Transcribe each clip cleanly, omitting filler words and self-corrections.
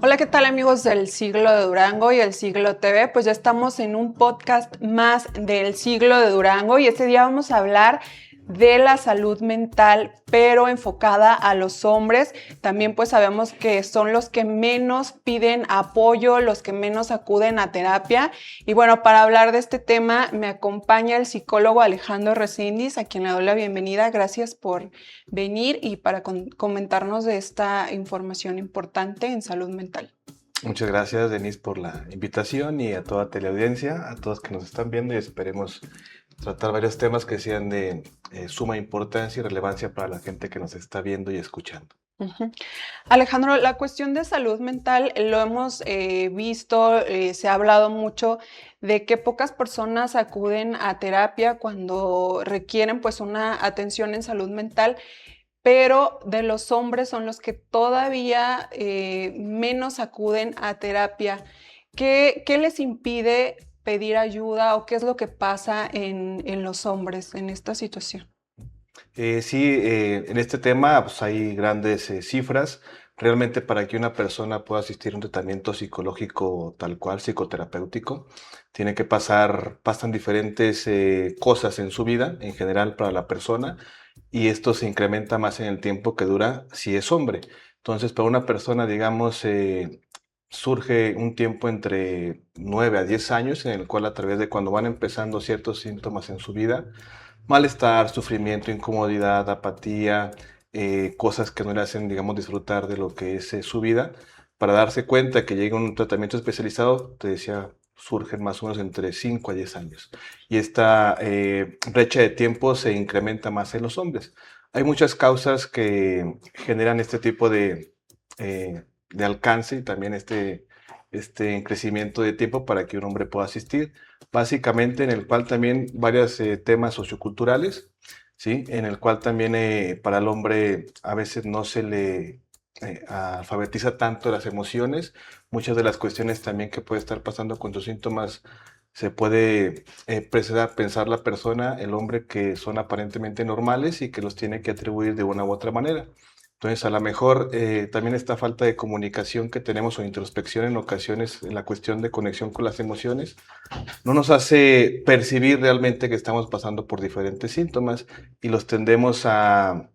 Hola, ¿qué tal amigos del Siglo de Durango y el Siglo TV? Pues ya estamos en un podcast más del Siglo de Durango y este día vamos a hablar de la salud mental, pero enfocada a los hombres. También pues sabemos que son los que menos piden apoyo, los que menos acuden a terapia. Y bueno, para hablar de este tema me acompaña el psicólogo Alejandro Reséndiz, a quien le doy la bienvenida. Gracias por venir y para comentarnos de esta información importante en salud mental. Muchas gracias, Denise, por la invitación y a toda teleaudiencia, a todos que nos están viendo, y esperemos tratar varios temas que sean de suma importancia y relevancia para la gente que nos está viendo y escuchando. Alejandro, la cuestión de salud mental lo hemos visto, se ha hablado mucho de que pocas personas acuden a terapia cuando requieren pues una atención en salud mental, pero de los hombres son los que todavía menos acuden a terapia. ¿Qué les impide pedir ayuda o qué es lo que pasa en los hombres en esta situación? En este tema pues, hay grandes cifras. Realmente para que una persona pueda asistir a un tratamiento psicológico tal cual, psicoterapéutico, pasan diferentes cosas en su vida, en general para la persona, y esto se incrementa más en el tiempo que dura si es hombre. Entonces, para una persona, digamos, surge un tiempo entre 9 a 10 años en el cual a través de cuando van empezando ciertos síntomas en su vida, malestar, sufrimiento, incomodidad, apatía, cosas que no le hacen, digamos, disfrutar de lo que es su vida, para darse cuenta que llega un tratamiento especializado, te decía, surgen más o menos entre 5 a 10 años. Y esta brecha de tiempo se incrementa más en los hombres. Hay muchas causas que generan este tipo de alcance y también este crecimiento de tiempo para que un hombre pueda asistir, básicamente en el cual también varios temas socioculturales, ¿sí? En el cual también para el hombre a veces no se le alfabetiza tanto las emociones, muchas de las cuestiones también que puede estar pasando con sus síntomas se puede pensar la persona, el hombre, que son aparentemente normales y que los tiene que atribuir de una u otra manera. Entonces, a lo mejor también esta falta de comunicación que tenemos o introspección en ocasiones en la cuestión de conexión con las emociones no nos hace percibir realmente que estamos pasando por diferentes síntomas y los tendemos a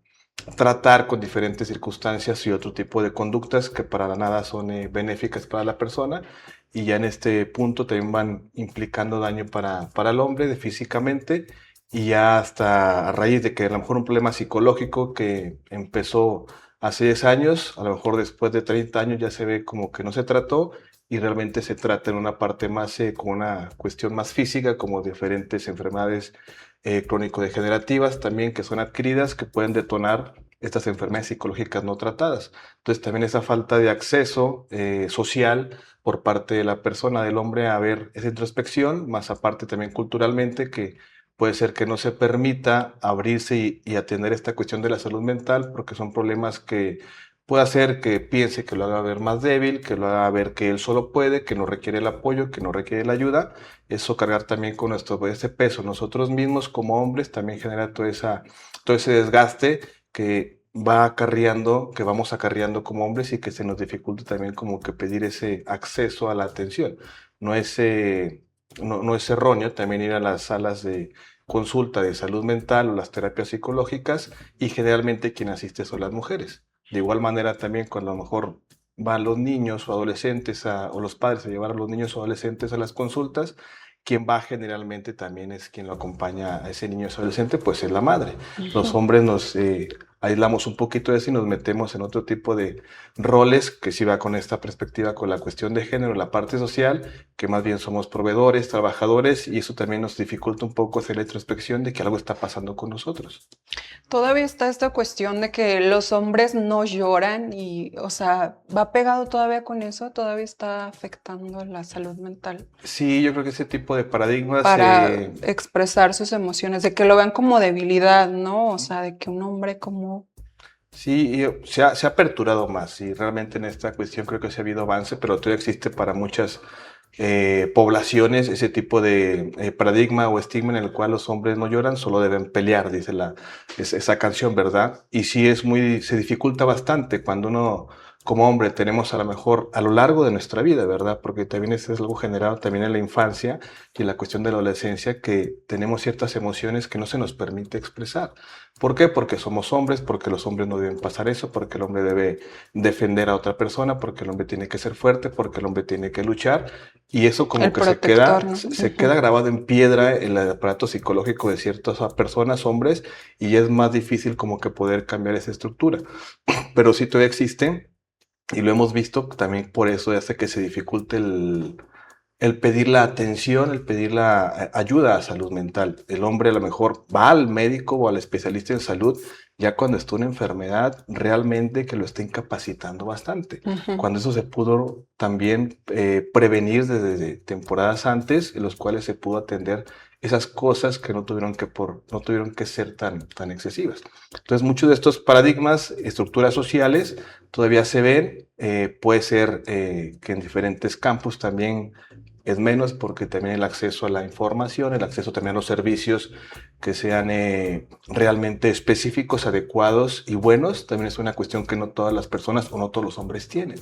tratar con diferentes circunstancias y otro tipo de conductas que para nada son benéficas para la persona, y ya en este punto también van implicando daño para el hombre físicamente, y ya hasta a raíz de que a lo mejor un problema psicológico que empezó hace 10 años, a lo mejor después de 30 años ya se ve como que no se trató y realmente se trata en una parte más como una cuestión más física, como diferentes enfermedades crónico-degenerativas también que son adquiridas, que pueden detonar estas enfermedades psicológicas no tratadas. Entonces también esa falta de acceso social por parte de la persona, del hombre, a ver esa introspección, más aparte también culturalmente, que puede ser que no se permita abrirse y atender esta cuestión de la salud mental, porque son problemas que puede hacer que piense que lo haga ver más débil, que lo haga ver que él solo puede, que no requiere el apoyo, que no requiere la ayuda. Eso, cargar también con ese peso nosotros mismos como hombres, también genera todo ese desgaste que que vamos acarreando como hombres, y que se nos dificulta también como que pedir ese acceso a la atención. No es, no es erróneo también ir a las salas de consulta de salud mental o las terapias psicológicas, y generalmente quien asiste son las mujeres. De igual manera también cuando a lo mejor van los niños o adolescentes o los padres a llevar a los niños o adolescentes a las consultas, quien va generalmente también es quien lo acompaña a ese niño o adolescente, pues es la madre. Los hombres nos aislamos un poquito de eso y nos metemos en otro tipo de roles que sí va con esta perspectiva, con la cuestión de género, la parte social, que más bien somos proveedores, trabajadores, y eso también nos dificulta un poco hacer la introspección de que algo está pasando con nosotros. Todavía está esta cuestión de que los hombres no lloran y, o sea, va pegado todavía con eso, todavía está afectando la salud mental Sí, yo creo que ese tipo de paradigmas para expresar sus emociones, de que lo vean como debilidad, ¿no? O sea, de que un hombre como... sí, se ha aperturado más, y realmente en esta cuestión creo que sí ha habido avance, pero todavía existe para muchas poblaciones ese tipo de paradigma o estigma en el cual los hombres no lloran, solo deben pelear, dice esa canción, ¿verdad? Y sí se dificulta bastante cuando uno como hombre tenemos a lo mejor a lo largo de nuestra vida, ¿verdad? Porque también es algo generado también en la infancia y en la cuestión de la adolescencia, que tenemos ciertas emociones que no se nos permite expresar. ¿Por qué? Porque somos hombres, porque los hombres no deben pasar eso, porque el hombre debe defender a otra persona, porque el hombre tiene que ser fuerte, porque el hombre tiene que luchar, y eso como El que protector, ¿no? se queda grabado en piedra en el aparato psicológico de ciertas personas, hombres, y es más difícil como que poder cambiar esa estructura. Pero sí todavía existe, y lo hemos visto también, por eso hace que se dificulte el pedir la atención, el pedir la ayuda a salud mental. El hombre a lo mejor va al médico o al especialista en salud ya cuando está una enfermedad realmente que lo está incapacitando bastante. Cuando eso se pudo también prevenir desde temporadas antes, en los cuales se pudo atender esas cosas que no tuvieron que ser tan excesivas. Entonces, muchos de estos paradigmas, estructuras sociales, todavía se ven. Puede ser que en diferentes campos también es menos, porque también el acceso a la información, el acceso también a los servicios que sean realmente específicos, adecuados y buenos, también es una cuestión que no todas las personas o no todos los hombres tienen.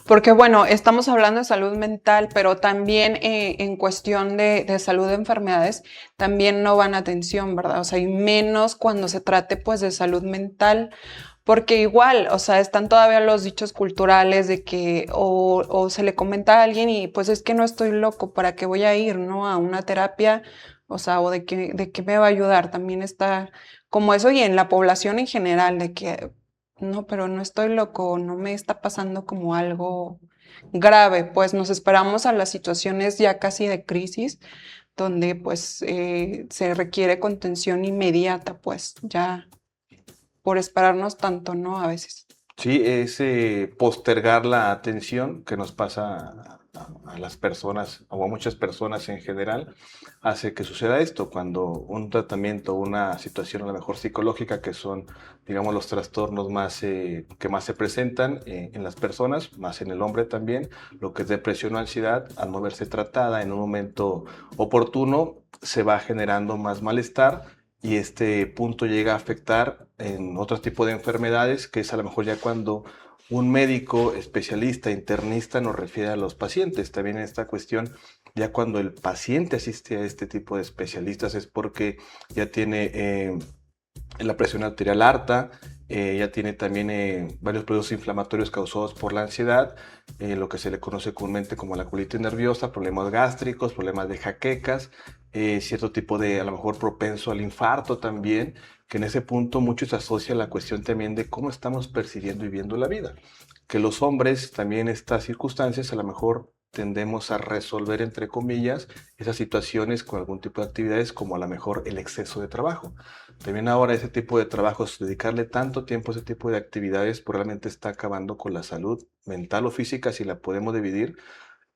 Porque bueno, estamos hablando de salud mental, pero también en cuestión de salud de enfermedades, también no van a atención, ¿verdad? O sea, y menos cuando se trate pues de salud mental. Porque igual, o sea, están todavía los dichos culturales de que o se le comenta a alguien y pues es que no estoy loco, ¿para qué voy a ir, no? A una terapia, o sea, o de qué me va a ayudar. También está como eso y en la población en general, de que no, pero no estoy loco, no me está pasando como algo grave, pues nos esperamos a las situaciones ya casi de crisis, donde pues se requiere contención inmediata, pues ya por esperarnos tanto, ¿no? A veces. Sí, es postergar la atención que nos pasa a las personas o a muchas personas en general, hace que suceda esto. Cuando un tratamiento, una situación a lo mejor psicológica, que son, digamos, los trastornos más, que más se presentan en las personas, más en el hombre también, lo que es depresión o ansiedad, al no verse tratada en un momento oportuno, se va generando más malestar, y este punto llega a afectar en otro tipo de enfermedades, que es a lo mejor ya cuando un médico especialista, internista, nos refiere a los pacientes. También en esta cuestión, ya cuando el paciente asiste a este tipo de especialistas, es porque ya tiene la presión arterial alta, ya tiene también varios procesos inflamatorios causados por la ansiedad, lo que se le conoce comúnmente como la colitis nerviosa, problemas gástricos, problemas de jaquecas, cierto tipo de, a lo mejor, propenso al infarto también, que en ese punto mucho se asocia a la cuestión también de cómo estamos percibiendo y viendo la vida. Que los hombres también en estas circunstancias a lo mejor tendemos a resolver, entre comillas, esas situaciones con algún tipo de actividades, como a lo mejor el exceso de trabajo. También ahora ese tipo de trabajos, dedicarle tanto tiempo a ese tipo de actividades, probablemente está acabando con la salud mental o física, si la podemos dividir,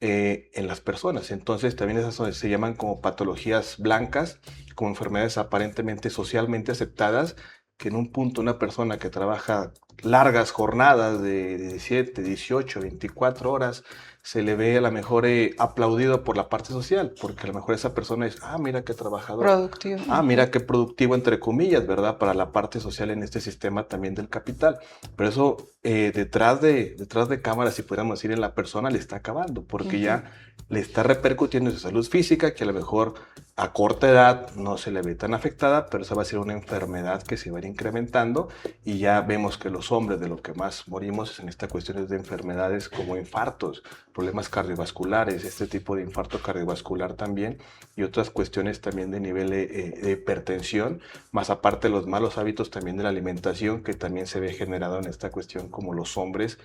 en las personas. Entonces también esas se llaman como patologías blancas, como enfermedades aparentemente socialmente aceptadas, que en un punto una persona que trabaja largas jornadas de 17, 18, 24 horas, se le ve a lo mejor aplaudido por la parte social, porque a lo mejor esa persona es, mira qué trabajador, Productivo. mira qué productivo, entre comillas, ¿verdad? Para la parte social en este sistema también del capital. Pero eso detrás de cámaras, si pudiéramos decir, en la persona le está acabando, porque ya le está repercutiendo en su salud física, que a lo mejor a corta edad no se le ve tan afectada, pero esa va a ser una enfermedad que se va a ir incrementando, y ya vemos que los hombres de lo que más morimos es en estas cuestiones de enfermedades como infartos, problemas cardiovasculares, este tipo de infarto cardiovascular también, y otras cuestiones también de nivel de hipertensión, más aparte los malos hábitos también de la alimentación, que también se ve generado en esta cuestión, como los hombres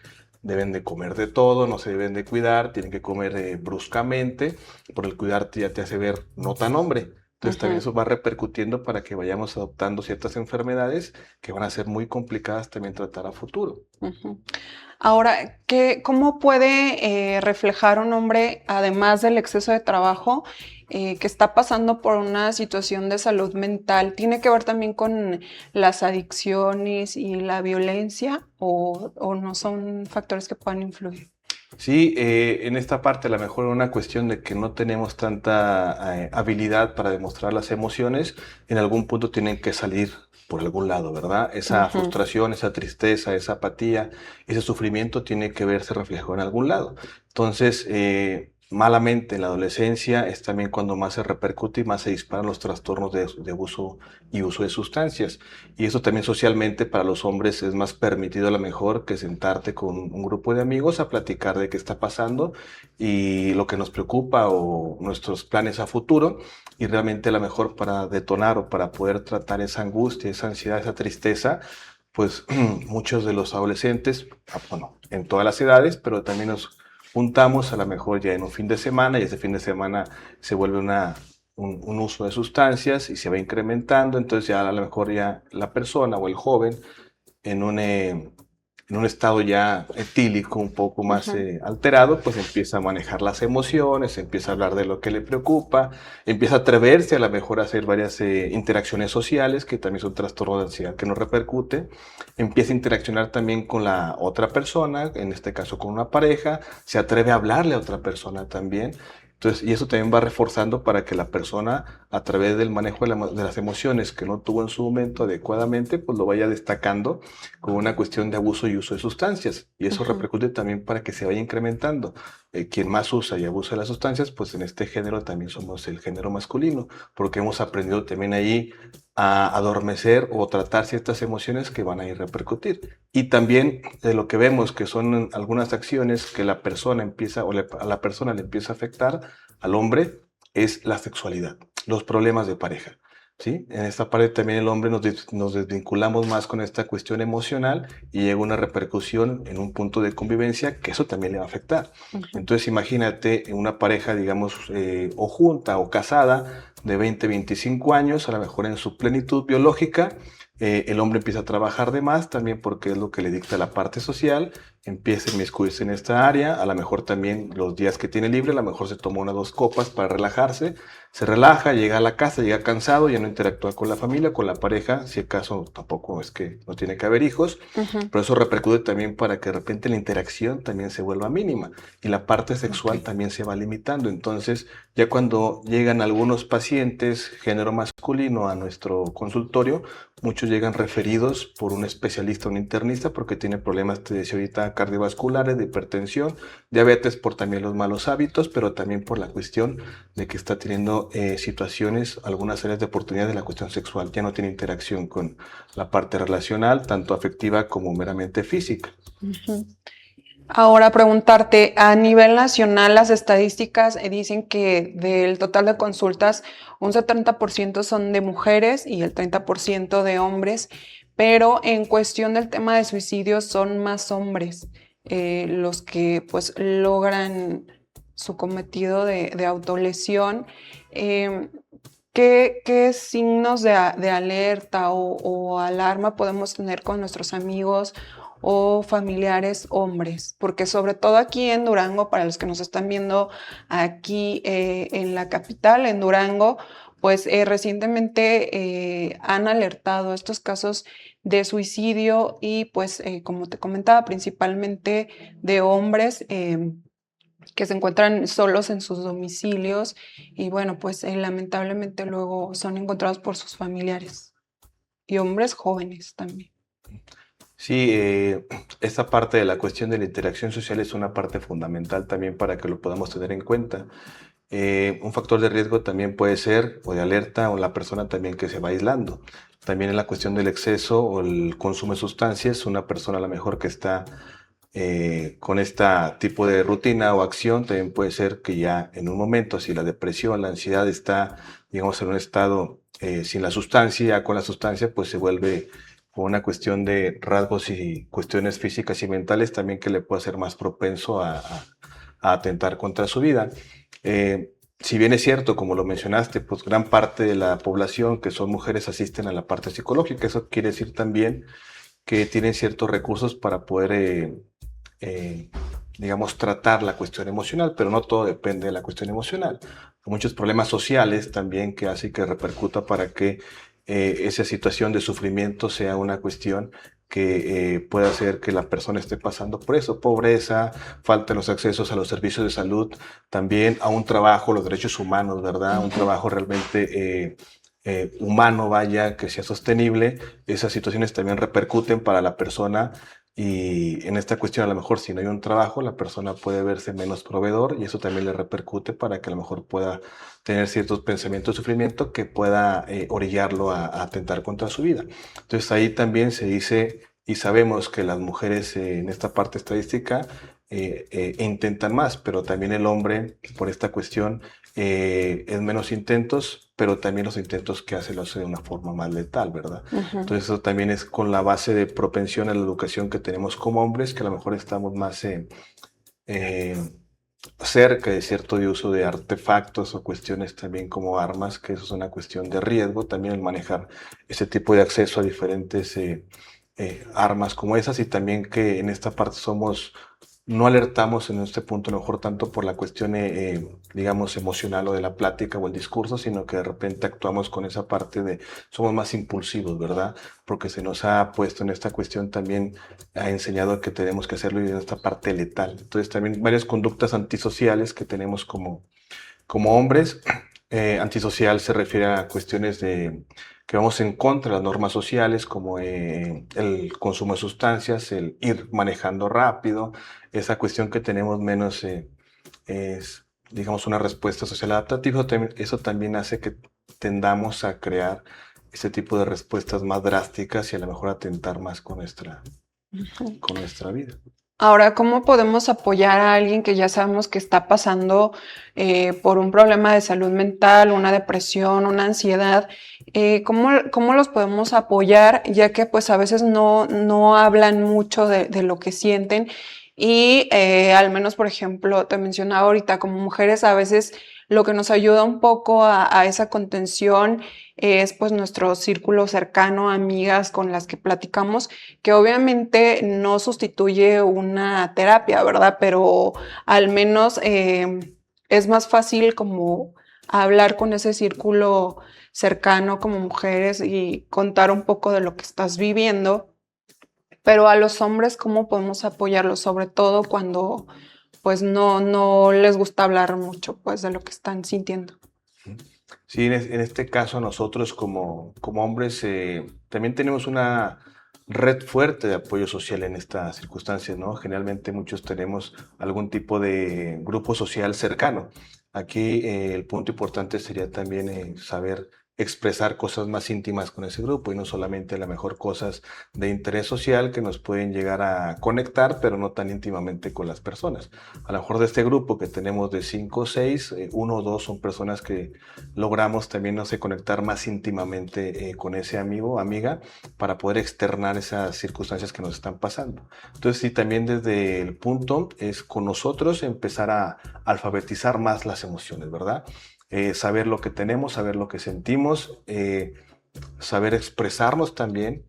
deben de comer de todo, no se deben de cuidar, tienen que comer bruscamente, por el cuidarte ya te hace ver no tan hombre. Entonces también eso va repercutiendo para que vayamos adoptando ciertas enfermedades que van a ser muy complicadas también tratar a futuro. Ahora, ¿cómo puede reflejar un hombre, además del exceso de trabajo, que está pasando por una situación de salud mental? ¿Tiene que ver también con las adicciones y la violencia o no son factores que puedan influir? Sí, en esta parte a lo mejor una cuestión de que no tenemos tanta habilidad para demostrar las emociones, en algún punto tienen que salir por algún lado, ¿verdad? Esa frustración, esa tristeza, esa apatía, ese sufrimiento tiene que verse reflejado en algún lado. Entonces, malamente en la adolescencia es también cuando más se repercute y más se disparan los trastornos de abuso y uso de sustancias. Y eso también socialmente para los hombres es más permitido a lo mejor que sentarte con un grupo de amigos a platicar de qué está pasando y lo que nos preocupa o nuestros planes a futuro. Y realmente a lo mejor para detonar o para poder tratar esa angustia, esa ansiedad, esa tristeza, pues muchos de los adolescentes, bueno, en todas las edades, pero también nos juntamos a lo mejor ya en un fin de semana y ese fin de semana se vuelve un uso de sustancias y se va incrementando, entonces ya a lo mejor ya la persona o el joven en un estado ya etílico, un poco más alterado, pues empieza a manejar las emociones, empieza a hablar de lo que le preocupa, empieza a atreverse a lo mejor a hacer varias interacciones sociales, que también son trastornos de ansiedad que nos repercute, empieza a interaccionar también con la otra persona, en este caso con una pareja, se atreve a hablarle a otra persona también. Entonces, y eso también va reforzando para que la persona, a través del manejo de las emociones que no tuvo en su momento adecuadamente, pues lo vaya destacando con una cuestión de abuso y uso de sustancias. Y eso repercute también para que se vaya incrementando. Quien más usa y abusa de las sustancias, pues en este género también somos el género masculino, porque hemos aprendido también ahí a adormecer o tratar ciertas emociones que van a ir a repercutir. Y también de lo que vemos que son algunas acciones que la persona empieza o a la persona le empieza a afectar al hombre es la sexualidad, los problemas de pareja. ¿Sí? En esta parte también el hombre nos desvinculamos más con esta cuestión emocional y llega una repercusión en un punto de convivencia que eso también le va a afectar. Entonces imagínate una pareja, digamos, o junta o casada de 20, 25 años, a lo mejor en su plenitud biológica, el hombre empieza a trabajar de más también porque es lo que le dicta la parte social, empieza a inmiscuirse en esta área, a lo mejor también los días que tiene libre, a lo mejor se toma 1 o 2 copas para relajarse, se relaja, llega a la casa, llega cansado, ya no interactúa con la familia, con la pareja, si acaso tampoco es que no tiene que haber hijos, pero eso repercute también para que de repente la interacción también se vuelva mínima y la parte sexual también se va limitando. Entonces, ya cuando llegan algunos pacientes, género masculino, a nuestro consultorio, muchos llegan referidos por un especialista, un internista, porque tiene problemas, te decía ahorita, cardiovasculares, de hipertensión, diabetes por también los malos hábitos, pero también por la cuestión de que está teniendo situaciones, algunas áreas de oportunidad de la cuestión sexual. Ya no tiene interacción con la parte relacional, tanto afectiva como meramente física. Ahora preguntarte, a nivel nacional las estadísticas dicen que del total de consultas un 70% son de mujeres y el 30% de hombres, pero en cuestión del tema de suicidios son más hombres los que pues logran su cometido de autolesión. ¿Qué signos de alerta o alarma podemos tener con nuestros amigos o familiares hombres? Porque sobre todo aquí en Durango, para los que nos están viendo aquí en la capital, en Durango, pues recientemente han alertado estos casos de suicidio y pues como te comentaba, principalmente de hombres que se encuentran solos en sus domicilios y bueno, pues lamentablemente luego son encontrados por sus familiares y hombres jóvenes también. Sí, esta parte de la cuestión de la interacción social es una parte fundamental también para que lo podamos tener en cuenta. Un factor de riesgo también puede ser, o de alerta, o la persona también que se va aislando. También en la cuestión del exceso o el consumo de sustancias, una persona a lo mejor que está con este tipo de rutina o acción, también puede ser que ya en un momento, si la depresión, la ansiedad está, digamos, en un estado sin la sustancia, ya con la sustancia, pues se vuelve una cuestión de rasgos y cuestiones físicas y mentales también que le puede ser más propenso a atentar contra su vida. Si bien es cierto, como lo mencionaste, pues gran parte de la población que son mujeres asisten a la parte psicológica. Eso quiere decir también que tienen ciertos recursos para poder, digamos, tratar la cuestión emocional, pero no todo depende de la cuestión emocional. Hay muchos problemas sociales también que hacen que repercuta para que esa situación de sufrimiento sea una cuestión que pueda hacer que la persona esté pasando por eso, pobreza, falta de los accesos a los servicios de salud, también a un trabajo, los derechos humanos, ¿verdad? Un trabajo realmente humano, vaya, que sea sostenible, esas situaciones también repercuten para la persona. Y en esta cuestión, a lo mejor, si no hay un trabajo, la persona puede verse menos proveedor y eso también le repercute para que a lo mejor pueda tener ciertos pensamientos de sufrimiento que pueda orillarlo a atentar contra su vida. Entonces ahí también se dice y sabemos que las mujeres en esta parte estadística intentan más, pero también el hombre, por esta cuestión, es menos intentos, pero también los intentos que hace lo hace de una forma más letal, ¿verdad? Ujú. Entonces eso también es con la base de propensión a la educación que tenemos como hombres, que a lo mejor estamos más eh, cerca de cierto de uso de artefactos o cuestiones también como armas, que eso es una cuestión de riesgo, también el manejar ese tipo de acceso a diferentes armas como esas y también que en esta parte somos no alertamos en este punto, a lo mejor tanto por la cuestión, digamos, emocional o de la plática o el discurso, sino que de repente actuamos con esa parte de somos más impulsivos, ¿verdad? Porque se nos ha puesto en esta cuestión también, ha enseñado que tenemos que hacerlo y en esta parte letal. Entonces también varias conductas antisociales que tenemos como hombres. Antisocial se refiere a cuestiones de que vamos en contra de las normas sociales, como el consumo de sustancias, el ir manejando rápido, esa cuestión que tenemos menos, es, digamos, una respuesta social adaptativa. Eso también hace que tendamos a crear ese tipo de respuestas más drásticas y a lo mejor atentar más Ujú. con nuestra vida. Ahora, ¿cómo podemos apoyar a alguien que ya sabemos que está pasando por un problema de salud mental, una depresión, una ansiedad? ¿Cómo los podemos apoyar? Ya que pues a veces no hablan mucho de lo que sienten y al menos, por ejemplo, te mencionaba ahorita, como mujeres a veces lo que nos ayuda un poco a esa contención es pues nuestro círculo cercano, amigas con las que platicamos, que obviamente no sustituye una terapia, ¿verdad? Pero al menos es más fácil como hablar con ese círculo cercano como mujeres y contar un poco de lo que estás viviendo. Pero a los hombres, ¿cómo podemos apoyarlos? Sobre todo cuando pues no les gusta hablar mucho pues de lo que están sintiendo. Sí, en este caso nosotros como hombres también tenemos una red fuerte de apoyo social en estas circunstancias, ¿no? Generalmente muchos tenemos algún tipo de grupo social cercano. Aquí el punto importante sería también saber expresar cosas más íntimas con ese grupo y no solamente a lo mejor cosas de interés social que nos pueden llegar a conectar, pero no tan íntimamente con las personas. A lo mejor de este grupo que tenemos de 5 o 6, uno o dos son personas que logramos también, no sé, conectar más íntimamente con ese amigo o amiga para poder externar esas circunstancias que nos están pasando. Entonces, sí, también desde el punto es con nosotros empezar a alfabetizar más las emociones, ¿verdad? Saber lo que tenemos, saber lo que sentimos, saber expresarnos también,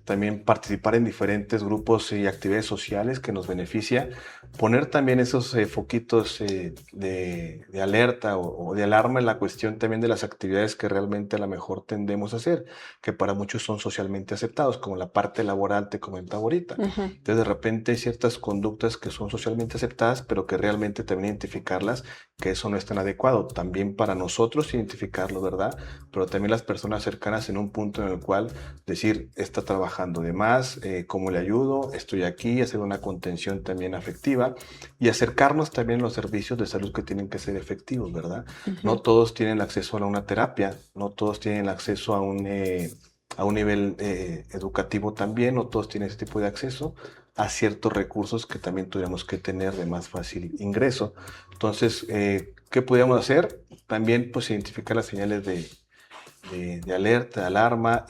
también participar en diferentes grupos y actividades sociales que nos beneficia, poner también esos foquitos de alerta o de alarma en la cuestión también de las actividades que realmente a lo mejor tendemos a hacer, que para muchos son socialmente aceptados, como la parte laboral te comentaba ahorita. Ujú. Entonces de repente hay ciertas conductas que son socialmente aceptadas, pero que realmente también identificarlas, que eso no es tan adecuado. También para nosotros identificarlo, ¿verdad? Pero también las personas cercanas en un punto en el cual decir, está trabajando de más, cómo le ayudo, estoy aquí, hacer una contención también afectiva y acercarnos también a los servicios de salud que tienen que ser efectivos, ¿verdad? No Ujú. todos tienen acceso a una terapia, no todos tienen acceso a un nivel educativo también, no todos tienen ese tipo de acceso a ciertos recursos que también tuviéramos que tener de más fácil ingreso. Entonces, ¿qué podríamos hacer? También pues identificar las señales de alerta, de alarma,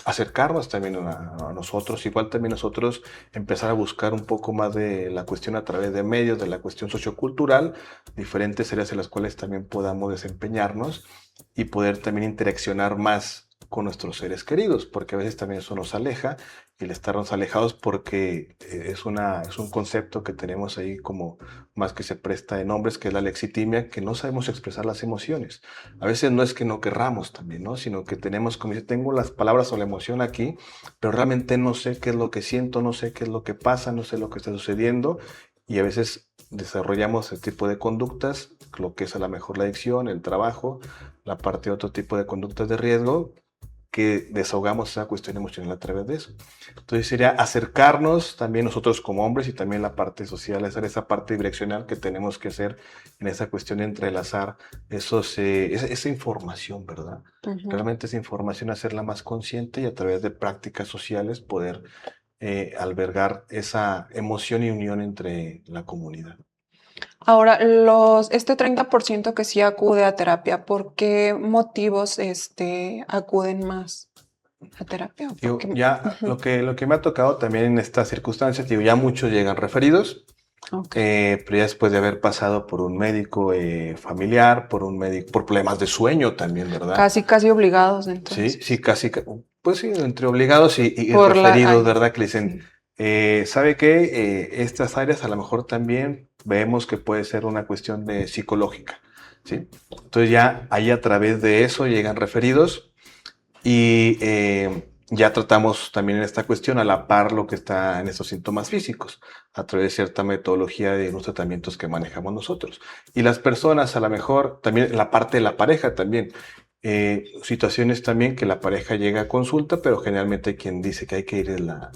acercarnos también a nosotros, igual también nosotros empezar a buscar un poco más de la cuestión a través de medios, de la cuestión sociocultural, diferentes áreas en las cuales también podamos desempeñarnos y poder también interaccionar más con nuestros seres queridos, porque a veces también eso nos aleja y el estarnos alejados porque es un concepto que tenemos ahí como más que se presta en hombres, que es la lexitimia, que no sabemos expresar las emociones. A veces no es que no querramos también, ¿no? Sino que tenemos, como dice, tengo las palabras o la emoción aquí, pero realmente no sé qué es lo que siento, no sé qué es lo que pasa, no sé lo que está sucediendo y a veces desarrollamos ese tipo de conductas, lo que es a lo mejor la adicción, el trabajo, la parte de otro tipo de conductas de riesgo, que desahogamos esa cuestión emocional a través de eso. Entonces sería acercarnos también nosotros como hombres y también la parte social, esa parte direccional que tenemos que hacer en esa cuestión de entrelazar esa información, ¿verdad? Realmente esa información hacerla más consciente y a través de prácticas sociales poder albergar esa emoción y unión entre la comunidad. Ahora, este 30% que sí acude a terapia, ¿por qué motivos acuden más a terapia? Digo, ya lo que me ha tocado también en estas circunstancias, digo, ya muchos llegan referidos, pero ya después de haber pasado por un médico familiar, por un médico, por problemas de sueño también, ¿verdad? Casi obligados, entonces. Sí, casi, pues sí, entre obligados y Por referidos, ¿verdad? Que le dicen, sí. ¿sabe qué? Estas áreas a lo mejor también vemos que puede ser una cuestión de psicológica, ¿sí? Entonces ya ahí a través de eso llegan referidos y ya tratamos también en esta cuestión a la par lo que está en estos síntomas físicos, a través de cierta metodología de los tratamientos que manejamos nosotros. Y las personas a lo mejor, también la parte de la pareja también, situaciones también que la pareja llega a consulta, pero generalmente hay quien dice que hay que ir la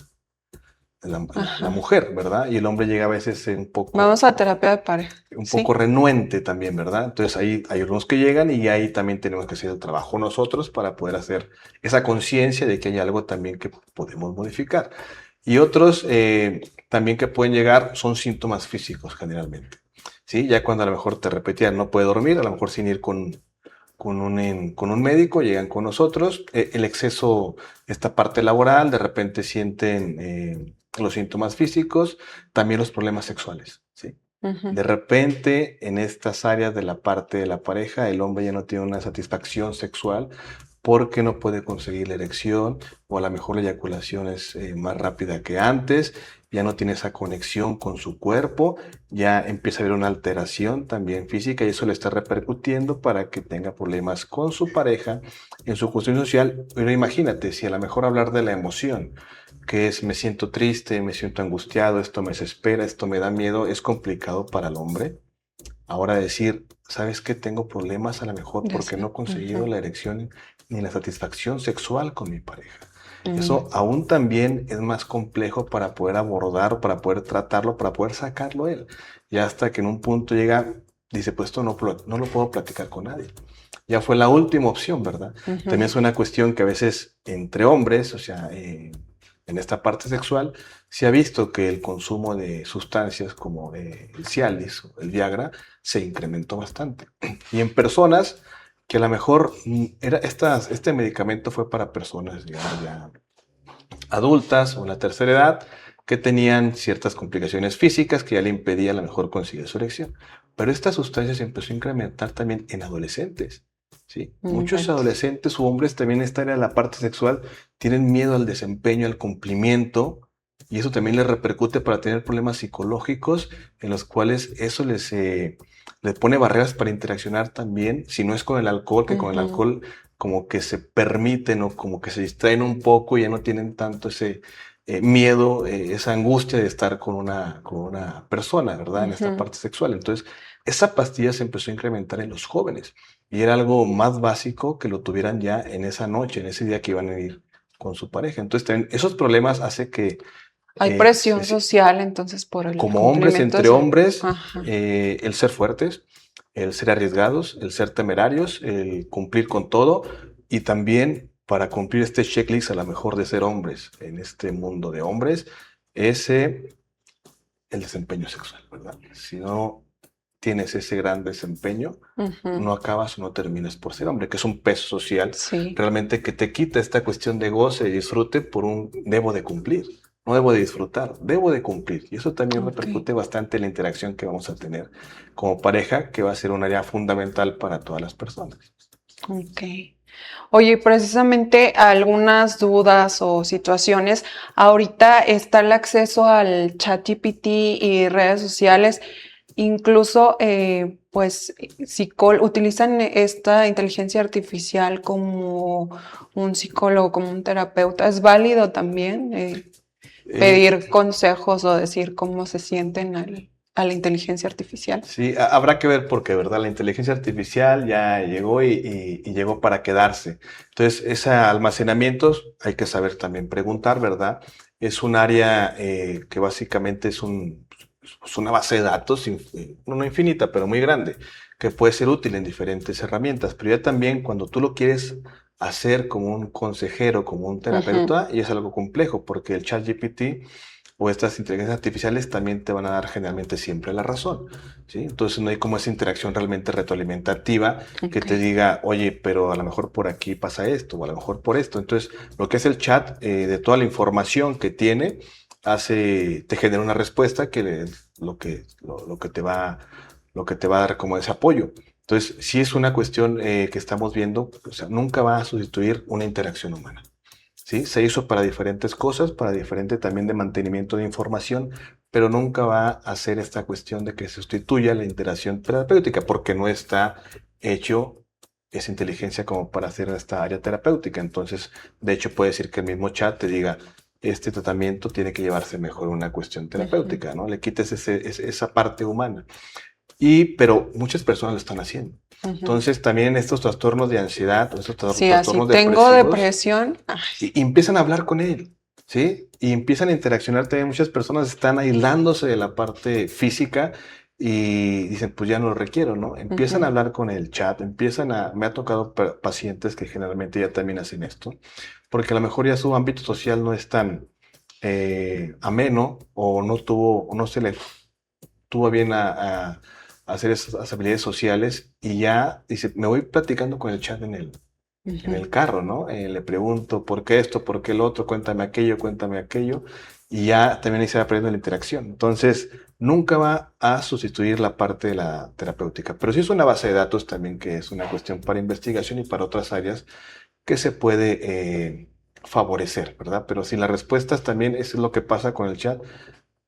mujer, ¿verdad? Y el hombre llega a veces un poco... Vamos a terapia de pareja. Un poco renuente también, ¿verdad? Entonces ahí hay unos que llegan y ahí también tenemos que hacer el trabajo nosotros para poder hacer esa conciencia de que hay algo también que podemos modificar. Y otros también que pueden llegar son síntomas físicos generalmente, ¿sí? Ya cuando a lo mejor te repetían no puede dormir, a lo mejor sin ir con un médico, llegan con nosotros, el exceso, esta parte laboral, de repente sienten los síntomas físicos, también los problemas sexuales, ¿sí? De repente, en estas áreas de la parte de la pareja, el hombre ya no tiene una satisfacción sexual porque no puede conseguir la erección o a lo mejor la eyaculación es más rápida que antes, ya no tiene esa conexión con su cuerpo, ya empieza a haber una alteración también física y eso le está repercutiendo para que tenga problemas con su pareja en su cuestión social. Pero imagínate, si a lo mejor hablar de la emoción, que es me siento triste, me siento angustiado, esto me desespera, esto me da miedo, es complicado para el hombre. Ahora decir, ¿sabes qué? Tengo problemas a lo mejor porque no he conseguido la erección ni la satisfacción sexual con mi pareja. Eso aún también es más complejo para poder abordar, para poder tratarlo, para poder sacarlo él. Y hasta que en un punto llega, dice, pues esto no lo puedo platicar con nadie. Ya fue la última opción, ¿verdad? También es una cuestión que a veces entre hombres, o sea, en esta parte sexual, se ha visto que el consumo de sustancias como el Cialis o el Viagra se incrementó bastante. Y en personas que a lo mejor este medicamento fue para personas, digamos, ya adultas o en la tercera edad, que tenían ciertas complicaciones físicas que ya le impedían a lo mejor conseguir su erección. Pero esta sustancia se empezó a incrementar también en adolescentes. ¿Sí? Muchos adolescentes o hombres también en esta área de la parte sexual tienen miedo al desempeño, al cumplimiento, y eso también les repercute para tener problemas psicológicos en los cuales eso les pone barreras para interaccionar también, si no es con el alcohol, que con el alcohol como que se permiten o como que se distraen un poco y ya no tienen tanto ese miedo, esa angustia de estar con una persona, ¿verdad? En esta parte sexual. Entonces, esa pastilla se empezó a incrementar en los jóvenes y era algo más básico que lo tuvieran ya en esa noche, en ese día que iban a ir con su pareja. Entonces, también esos problemas hace que hay presión social, entonces, por el como hombres, entre hombres, el ser fuertes, el ser arriesgados, el ser temerarios, el cumplir con todo y también para cumplir este checklist a lo mejor de ser hombres en este mundo de hombres, es el desempeño sexual, ¿verdad? Si no tienes ese gran desempeño, no acabas o no terminas por ser hombre, que es un peso social realmente que te quita esta cuestión de goce y disfrute por un debo de cumplir. No debo de disfrutar, debo de cumplir. Y eso también repercute bastante en la interacción que vamos a tener como pareja, que va a ser un área fundamental para todas las personas. Ok. Oye, precisamente algunas dudas o situaciones. Ahorita está el acceso al ChatGPT y redes sociales. Incluso, pues, utilizan esta inteligencia artificial como un psicólogo, como un terapeuta. ¿Es válido también pedir consejos o decir cómo se sienten a la inteligencia artificial. Sí, habrá que ver porque, ¿verdad? La inteligencia artificial ya llegó y llegó para quedarse. Entonces, ese almacenamiento hay que saber también preguntar, ¿verdad? Es un área que básicamente es una base de datos, no infinita, pero muy grande, que puede ser útil en diferentes herramientas. Pero ya también cuando tú lo quieres hacer como un consejero, como un terapeuta, y es algo complejo porque el ChatGPT o estas inteligencias artificiales también te van a dar generalmente siempre la razón, ¿sí? Entonces no hay como esa interacción realmente retroalimentativa que te diga, oye, pero a lo mejor por aquí pasa esto, o a lo mejor por esto. Entonces, lo que es el chat, de toda la información que tiene, te genera una respuesta que lo que te va a dar como ese apoyo. Entonces, sí es una cuestión que estamos viendo, o sea, nunca va a sustituir una interacción humana. ¿Sí? Se hizo para diferentes cosas, para diferente también de mantenimiento de información, pero nunca va a hacer esta cuestión de que sustituya la interacción terapéutica, porque no está hecho esa inteligencia como para hacer esta área terapéutica. Entonces, de hecho, puede decir que el mismo chat te diga, este tratamiento tiene que llevarse mejor una cuestión terapéutica, ¿no? Le quites esa parte humana. Pero muchas personas lo están haciendo. Entonces, también estos trastornos de ansiedad, estos trastornos tengo depresivos, depresión. y empiezan a hablar con él, ¿sí? Y empiezan a interaccionar también. Muchas personas están aislándose de la parte física y dicen, pues ya no lo requiero, ¿no? Empiezan a hablar con el chat, me ha tocado pacientes que generalmente ya también hacen esto, porque a lo mejor ya su ámbito social no es tan ameno o no se le tuvo bien a hacer esas habilidades sociales y ya dice, me voy platicando con el chat en el carro, ¿no? Le pregunto, ¿por qué esto? ¿Por qué el otro? Cuéntame aquello. Y ya también ahí se va aprendiendo la interacción. Entonces, nunca va a sustituir la parte de la terapéutica. Pero sí es una base de datos también que es una cuestión para investigación y para otras áreas que se puede favorecer, ¿verdad? Pero si las respuestas también, eso es lo que pasa con el chat,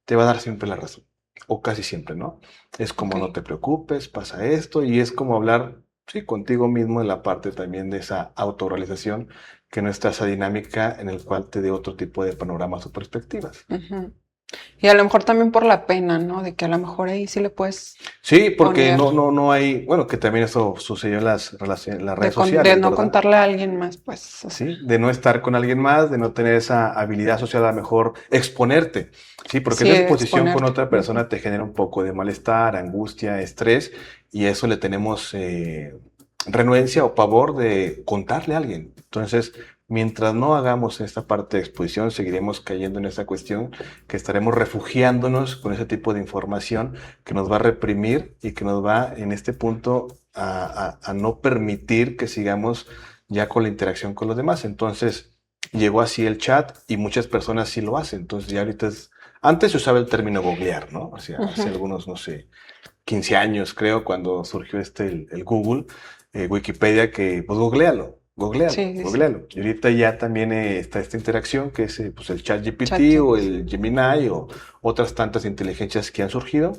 te va a dar siempre la razón. O casi siempre, ¿no? Es como no te preocupes, pasa esto, y es como hablar, sí, contigo mismo en la parte también de esa autorrealización, que no está esa dinámica en el cual te dé otro tipo de panoramas o perspectivas. Y a lo mejor también por la pena, ¿no? De que a lo mejor ahí sí le puedes Sí, porque poner, no hay, bueno, que también eso sucedió en las redes sociales, de no ¿verdad? contarle a alguien más, pues. Sí, de no estar con alguien más, de no tener esa habilidad social, a lo mejor exponerte, sí, porque esa exposición con otra persona te genera un poco de malestar, angustia, estrés, y eso le tenemos renuencia o pavor de contarle a alguien. Entonces, mientras no hagamos esta parte de exposición, seguiremos cayendo en esa cuestión, que estaremos refugiándonos con ese tipo de información que nos va a reprimir y que nos va en este punto a no permitir que sigamos ya con la interacción con los demás. Entonces, llegó así el chat y muchas personas sí lo hacen. Entonces, ya ahorita antes se usaba el término googlear, ¿no? O sea, hace algunos, no sé, 15 años creo, cuando surgió el Google, Wikipedia, que pues googlealo. Sí. Y ahorita ya también está esta interacción que es pues el ChatGPT o el Gemini o otras tantas inteligencias que han surgido,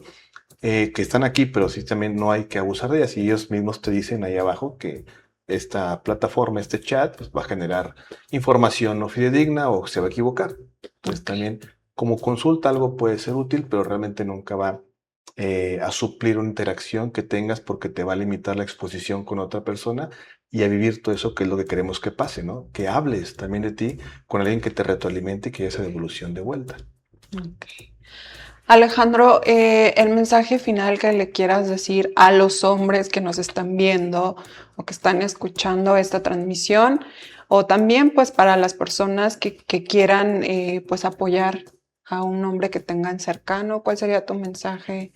que están aquí, pero sí también no hay que abusar de ellas. Y ellos mismos te dicen ahí abajo que esta plataforma, este chat, pues va a generar información no fidedigna o se va a equivocar. Entonces también como consulta algo puede ser útil, pero realmente nunca va a suplir una interacción que tengas porque te va a limitar la exposición con otra persona y a vivir todo eso que es lo que queremos que pase, ¿no? Que hables también de ti con alguien que te retroalimente y que haya esa devolución de vuelta. Okay. Alejandro, el mensaje final que le quieras decir a los hombres que nos están viendo o que están escuchando esta transmisión, o también pues para las personas que quieran pues apoyar a un hombre que tengan cercano, ¿cuál sería tu mensaje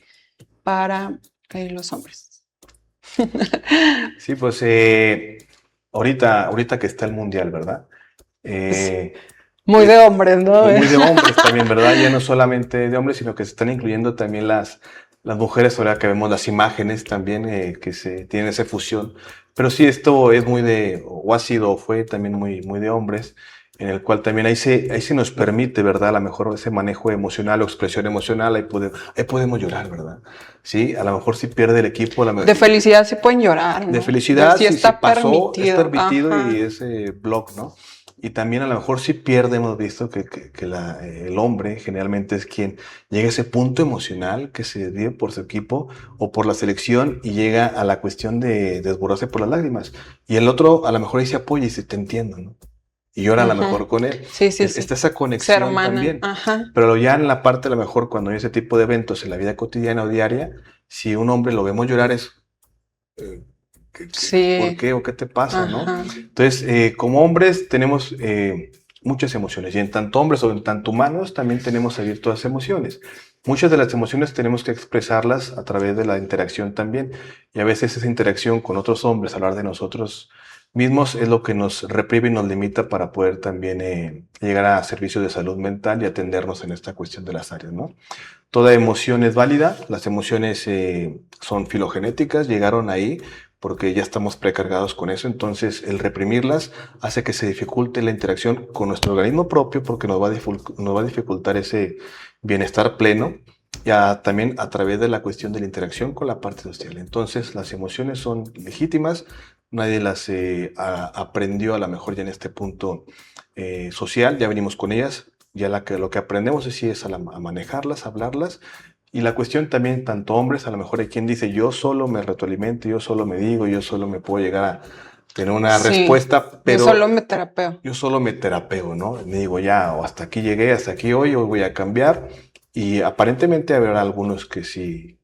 para los hombres? Sí, pues ahorita que está el mundial, ¿verdad? Muy de hombres, ¿no? Muy de hombres también, ¿verdad? Ya no solamente de hombres, sino que se están incluyendo también las mujeres, ahora que vemos las imágenes también que se tienen esa fusión. Pero sí, esto es muy o ha sido, o fue también muy de hombres, en el cual también ahí se nos permite, ¿verdad? A lo mejor ese manejo emocional o expresión emocional, ahí podemos llorar, ¿verdad? Sí, a lo mejor si pierde el equipo. De felicidad sí pueden llorar, ¿no? De felicidad, sí si pasó, es permitido Ajá. y ese blog, ¿no? y también a lo mejor sí pierde, hemos visto que el hombre generalmente es quien llega a ese punto emocional que se vive por su equipo o por la selección y llega a la cuestión de desbordarse por las lágrimas. Y el otro a lo mejor ahí se apoya y dice, te entiendo, ¿no? Y llora a lo mejor con él. Sí, sí, sí. Está esa Se conexión hermanan. también. Ajá. Pero ya en la parte a lo mejor cuando hay ese tipo de eventos en la vida cotidiana o diaria, si un hombre lo vemos llorar es... eh, ¿por Sí. qué o qué te pasa, no? Ajá. Entonces, como hombres tenemos muchas emociones y en tanto hombres o en tanto humanos también tenemos abiertas emociones. Muchas de las emociones tenemos que expresarlas a través de la interacción también y a veces esa interacción con otros hombres, hablar de nosotros mismos es lo que nos reprime y nos limita para poder también llegar a servicios de salud mental y atendernos en esta cuestión de las áreas, ¿no? Toda emoción es válida, las emociones son filogenéticas, llegaron ahí porque ya estamos precargados con eso, entonces el reprimirlas hace que se dificulte la interacción con nuestro organismo propio porque nos va a dificultar ese bienestar pleno, ya también a través de la cuestión de la interacción con la parte social. Entonces las emociones son legítimas, nadie las aprendió a lo mejor ya en este punto social, ya venimos con ellas, ya lo que aprendemos es a manejarlas, a hablarlas. Y la cuestión también, tanto hombres, a lo mejor hay quien dice, yo solo me retroalimento, yo solo me digo, yo solo me puedo llegar a tener una Sí. respuesta, Yo pero solo me terapeo. yo solo me terapeo, ¿no? Me digo, ya, o hasta aquí llegué, hasta aquí hoy voy a cambiar. Y aparentemente habrá algunos que sí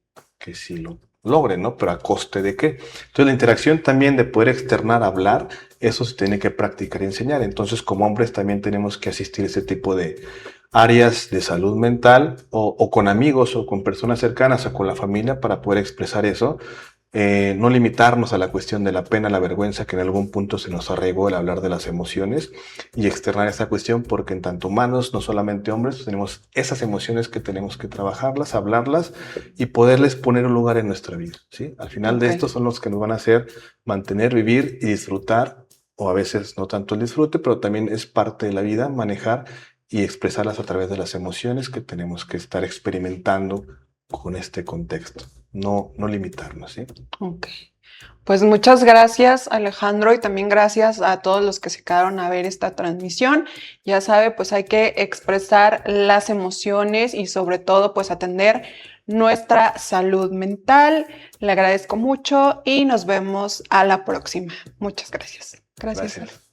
lo logren, ¿no? Pero ¿a coste de qué? Entonces la interacción también de poder externar, hablar, eso se tiene que practicar y enseñar. Entonces como hombres también tenemos que asistir a ese tipo de áreas de salud mental o con amigos o con personas cercanas o con la familia para poder expresar eso. No limitarnos a la cuestión de la pena, la vergüenza, que en algún punto se nos arraigó el hablar de las emociones y externar esa cuestión, porque en tanto humanos, no solamente hombres, tenemos esas emociones que tenemos que trabajarlas, hablarlas y poderles poner un lugar en nuestra vida, ¿sí? Al final de estos son los que nos van a hacer mantener, vivir y disfrutar, o a veces no tanto el disfrute, pero también es parte de la vida manejar y expresarlas a través de las emociones que tenemos que estar experimentando con este contexto. No limitarnos, ¿sí? Ok. Pues muchas gracias, Alejandro, y también gracias a todos los que se quedaron a ver esta transmisión. Ya sabe, pues hay que expresar las emociones y sobre todo, pues atender nuestra salud mental. Le agradezco mucho y nos vemos a la próxima. Muchas gracias. Gracias. Gracias.